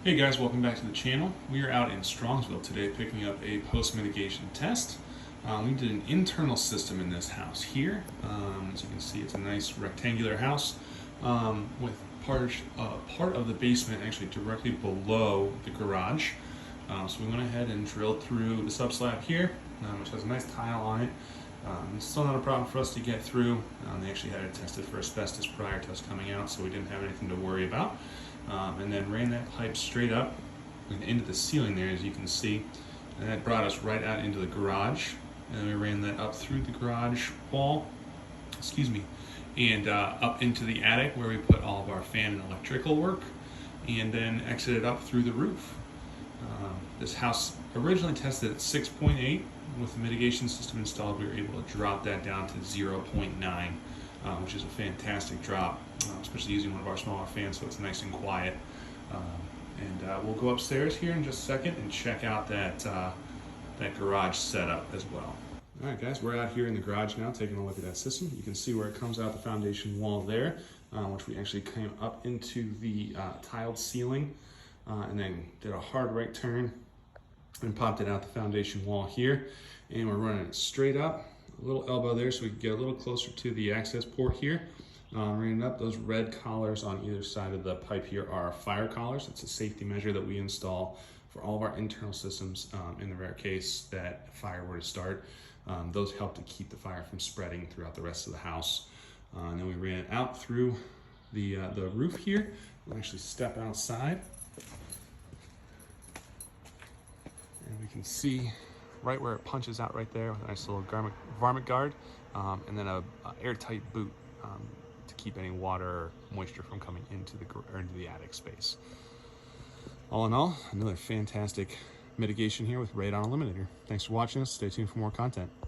Hey guys, welcome back to the channel. We are out in Strongsville today picking up a post-mitigation test. We did an internal system in this house here. As you can see, it's a nice rectangular house with part of the basement actually directly below the garage. So we went ahead and drilled through the subslab here, which has a nice tile on it. It's still not a problem for us to get through. They actually had it tested for asbestos prior to us coming out, so we didn't have anything to worry about. And then ran that pipe straight up into the ceiling there, as you can see, and that brought us right out into the garage. And then we ran that up through the garage wall, and up into the attic where we put all of our fan and electrical work, and then exited up through the roof. This house originally tested at 6.8. With the mitigation system installed, we were able to drop that down to 0.9, which is a fantastic drop, especially using one of our smaller fans, so it's nice and quiet. We'll go upstairs here in just a second and check out that garage setup as well. All right, guys, we're out here in the garage now taking a look at that system. You can see where it comes out the foundation wall there, which we actually came up into the tiled ceiling and then did a hard right turn and popped it out the foundation wall here. And we're running it straight up, a little elbow there so we can get a little closer to the access port here. Running up, those red collars on either side of the pipe here are fire collars. It's a safety measure that we install for all of our internal systems in the rare case that fire were to start. Those help to keep the fire from spreading throughout the rest of the house. And then we ran it out through the roof here. We'll actually step outside. And we can see right where it punches out right there with a nice little varmint guard, and then a airtight boot to keep any water or moisture from coming into the attic space. All in all, another fantastic mitigation here with Radon Eliminator. Thanks for watching us. Stay tuned for more content.